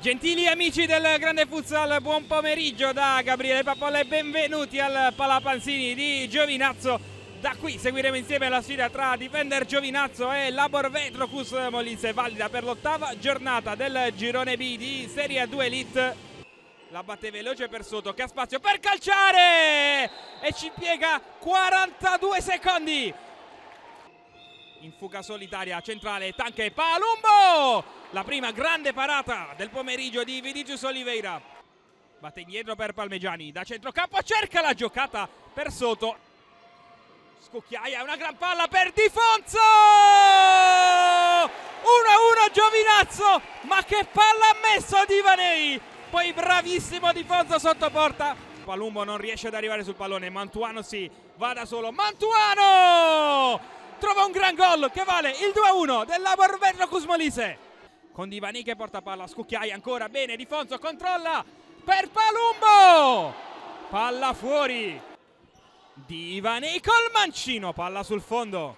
Gentili amici del Grande Futsal, buon pomeriggio da Gabriele Pappolla e benvenuti al Palapanzini di Giovinazzo. Da qui seguiremo insieme la sfida tra Defender Giovinazzo e Labor Vetro Cus Molise, valida per l'ottava giornata del girone B di Serie 2 Elite. La batte veloce per Soto che ha spazio per calciare e ci impiega 42 secondi. In fuga solitaria centrale Tanque Palumbo, la prima grande parata del pomeriggio di Vinicius Oliveira. Batte indietro per Palmegiani, da centrocampo cerca la giocata per Soto. Scucchiaia, una gran palla per Di Fonzo! 1-1 Giovinazzo, ma che palla ha messo Di Vanei! Poi bravissimo Di Fonzo sotto porta. Palumbo non riesce ad arrivare sul pallone, Mantuano sì, va da solo, Mantuano! Trova un gran gol che vale il 2-1 del Labor Vetro Cus Molise. Con Di Vanei che porta palla, Scucchiaia ancora, bene, Di Fonzo controlla per Palumbo! Palla fuori. Di Vanei col mancino, palla sul fondo.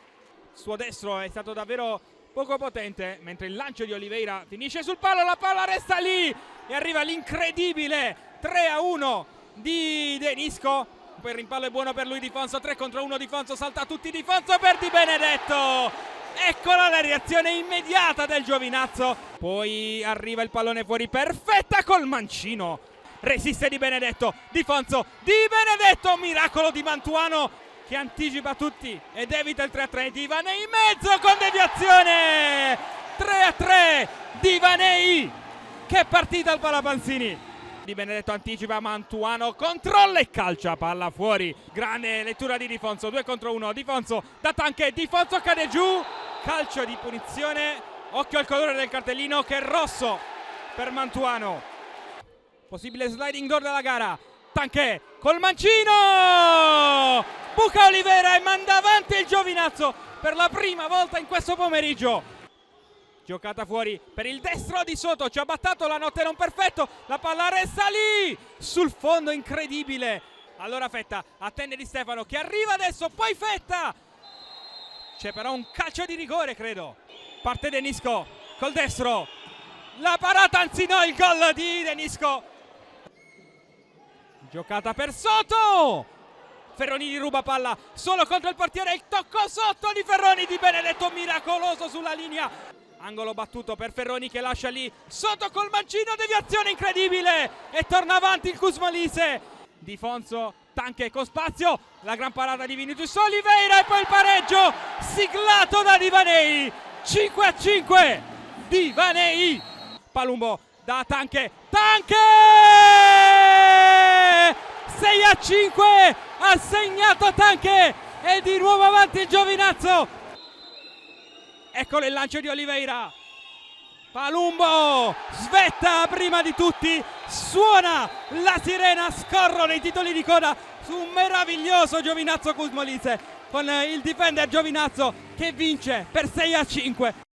Suo destro è stato davvero poco potente, mentre il lancio di Oliveira finisce sul palo, la palla resta lì e arriva l'incredibile 3-1 di Denisco. Poi il rimpallo è buono per lui, Di Fonzo, 3 contro 1, Di Fonzo salta tutti, Di Fonzo per Di Benedetto. Eccola la reazione immediata del Giovinazzo. Poi arriva il pallone fuori, perfetta col mancino. Resiste Di Benedetto, Di Fonzo, Di Benedetto, miracolo di Mantuano che anticipa tutti ed evita il 3-3. Di Vanei in mezzo con deviazione. 3-3 Di Vanei. Che partita al Palapanzini. Di Benedetto anticipa, Mantuano controlla e calcia, palla fuori. Grande lettura di Di Fonzo, 2 contro 1, Di Fonzo da Tanque, Di Fonzo cade giù, calcio di punizione. Occhio al colore del cartellino che è rosso per Mantuano. Possibile sliding door della gara. Tanque col mancino, buca Oliveira e manda avanti il Giovinazzo per la prima volta in questo pomeriggio. Giocata fuori per il destro di Soto, ci ha battato la notte non perfetto, la palla resta lì, sul fondo incredibile. Allora Fetta attende Di Stefano che arriva adesso, poi Fetta. C'è però un calcio di rigore credo. Parte Denisco col destro, la parata anzi no, il gol di Denisco. Giocata per Soto. Ferroni ruba palla solo contro il portiere, il tocco sotto di Ferroni, Di Benedetto miracoloso sulla linea. Angolo battuto per Ferroni che lascia lì Soto col mancino, deviazione incredibile e torna avanti il Cus Molise. Di Fonzo, Tanque con spazio, la gran parata di Vinicius Oliveira e poi il pareggio siglato da Di Vanei. 5-5 Di Vanei. Palumbo da Tanque, Tanque 6-5 ha segnato Tanque e di nuovo avanti il Giovinazzo. Eccolo il lancio di Oliveira. Palumbo svetta prima di tutti, suona la sirena, scorrono i titoli di coda su un meraviglioso Giovinazzo Cus Molise con il Defender Giovinazzo che vince per 6-5